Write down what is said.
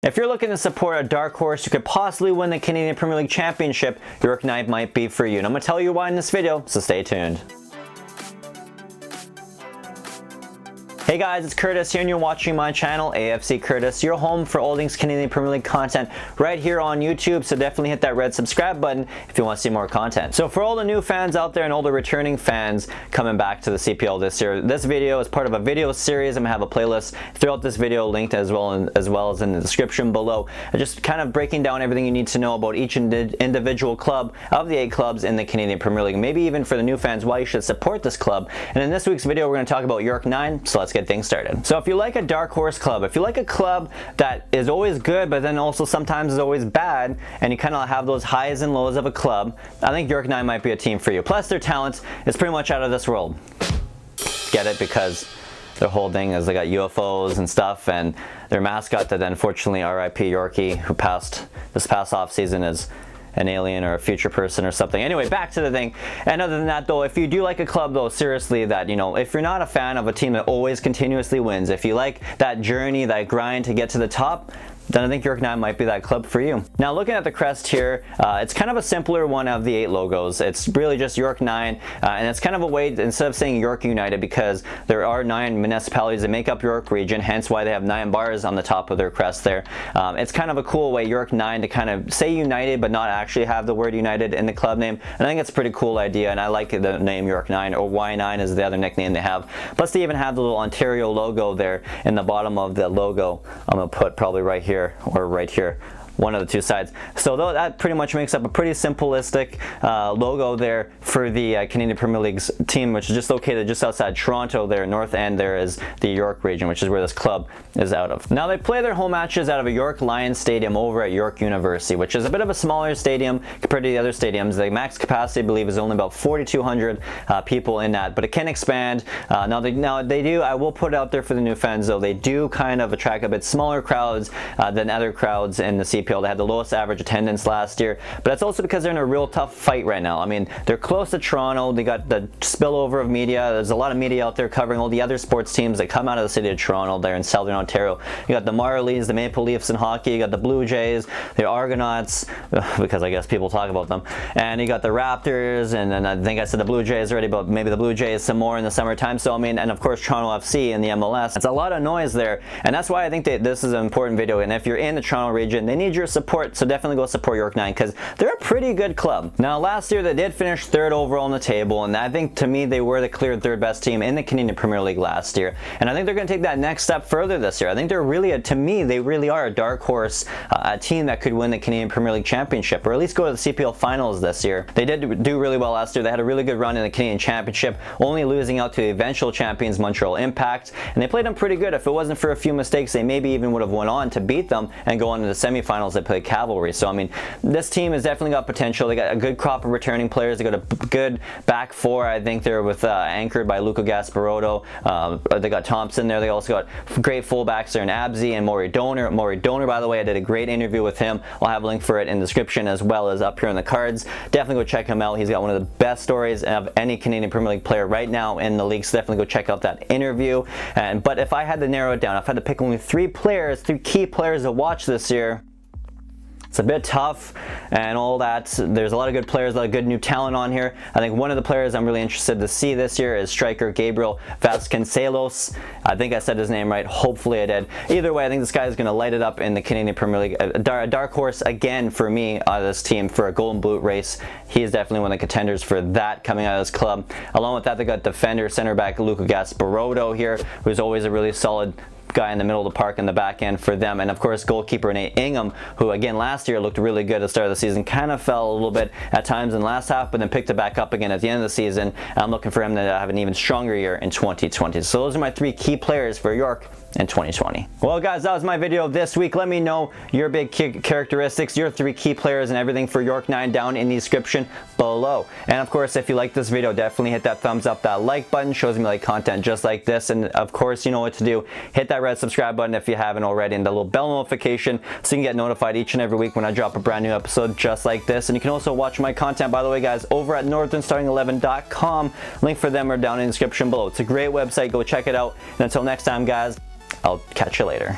If you're looking to support a dark horse who could possibly win the Canadian Premier League Championship, York 9 might be for you. And I'm going to tell you why in this video, so stay tuned. Hey guys, it's Curtis here and you're watching my channel, A.F.C. Curtis, your home for all things Canadian Premier League content right here on YouTube, so definitely hit that red subscribe button if you want to see more content. So for all the new fans out there and all the returning fans coming back to the CPL this year, this video is part of a video series. I'm going to have a playlist throughout this video linked as well as in the description below. Just kind of breaking down everything you need to know about each individual club of the 8 clubs in the Canadian Premier League, maybe even for the new fans why you should support this club. And in this week's video we're going to talk about York 9, so let's get things started. So if you like a dark horse club, if you like a club that is always good but then also sometimes is always bad, and you kind of have those highs and lows of a club, I think York 9 might be a team for you. Plus their talent is pretty much out of this world. Get it? Because their whole thing is they got UFOs and stuff, and their mascot that unfortunately RIP Yorkie, who passed this past off season, is an alien or a future person or something. Anyway, back to the thing. And other than that though, if you do like a club though, seriously, that, you know, if you're not a fan of a team that always continuously wins, if you like that journey, that grind to get to the top, then I think York 9 might be that club for you. Now looking at the crest here, it's kind of a simpler one of the 8 logos. It's really just York 9, and it's kind of a way, instead of saying York United, because there are 9 municipalities that make up York region, hence why they have 9 bars on the top of their crest there. It's kind of a cool way, York 9, to kind of say United but not actually have the word United in the club name, and I think it's a pretty cool idea, and I like the name York 9, or Y9 is the other nickname they have. Plus they even have the little Ontario logo there in the bottom of the logo. I'm going to put probably right here or right here, one of the two sides. So that pretty much makes up a pretty simplistic logo there for the Canadian Premier League's team, which is just located just outside Toronto there. North end there is the York region, which is where this club is out of. Now they play their home matches out of a York Lions stadium over at York University, which is a bit of a smaller stadium compared to the other stadiums. The max capacity, I believe, is only about 4,200 people in that, but it can expand. Now they do, I will put it out there for the new fans though, they do kind of attract a bit smaller crowds than other crowds in the CPL. They had the lowest average attendance last year, but that's also because they're in a real tough fight right now. I mean, they're close to Toronto. They got the spillover of media. There's a lot of media out there covering all the other sports teams that come out of the city of Toronto there in Southern Ontario. You got the Marlies, the Maple Leafs in hockey. You got the Blue Jays, the Argonauts, because I guess people talk about them. And you got the Raptors, and then I think I said the Blue Jays already, but maybe the Blue Jays some more in the summertime. So I mean, and of course Toronto FC in the MLS. It's a lot of noise there, and that's why I think that this is an important video. And if you're in the Toronto region, they need your support, so definitely go support York 9 because they're a pretty good club. Now last year they did finish 3rd overall on the table, and I think to me they were the clear 3rd best team in the Canadian Premier League last year, and I think they're going to take that next step further this year. I think they're really, to me, they really are a dark horse, a team that could win the Canadian Premier League Championship, or at least go to the CPL finals this year. They did do really well last year. They had a really good run in the Canadian Championship, only losing out to the eventual champions Montreal Impact, and they played them pretty good. If it wasn't for a few mistakes, they maybe even would have went on to beat them and go on to the semifinals. They played Cavalry. So I mean, this team has definitely got potential. They got a good crop of returning players. They got a good back 4. I think they're with anchored by Luca Gasparotto. They got Thompson there. They also got great fullbacks there in Abzi and Maury Donor. Maury Donor, by the way, I did a great interview with him. I'll have a link for it in the description as well as up here in the cards. Definitely go check him out. He's got one of the best stories of any Canadian Premier League player right now in the league. So definitely go check out that interview. But if I had to narrow it down, if I had to pick only 3 key players to watch this year, it's a bit tough and all that. There's a lot of good players, a lot of good new talent on here. I think one of the players I'm really interested to see this year is striker Gabriel Vasconcelos. I think I said his name right. Hopefully I did. Either way, I think this guy is going to light it up in the Canadian Premier League. A dark horse again for me out of this team for a golden boot race. He is definitely one of the contenders for that coming out of this club. Along with that, they got defender, center back Luca Gasparotto here, who's always a really solid guy in the middle of the park in the back end for them. And of course goalkeeper Nate Ingham, who again last year looked really good at the start of the season, kind of fell a little bit at times in the last half, but then picked it back up again at the end of the season. I'm looking for him to have an even stronger year in 2020. So those are my 3 key players for York in 2020. Well guys, that was my video this week. Let me know your big characteristics, your 3 key players and everything for York 9 down in the description below. And of course, if you like this video, definitely hit that thumbs up, that like button, shows me like content just like this. And of course, you know what to do. Hit that red subscribe button if you haven't already, and the little bell notification so you can get notified each and every week when I drop a brand new episode just like this. And you can also watch my content, by the way guys, over at northernstarting11.com. Link for them are down in the description below. It's a great website. Go check it out. And until next time guys, I'll catch you later.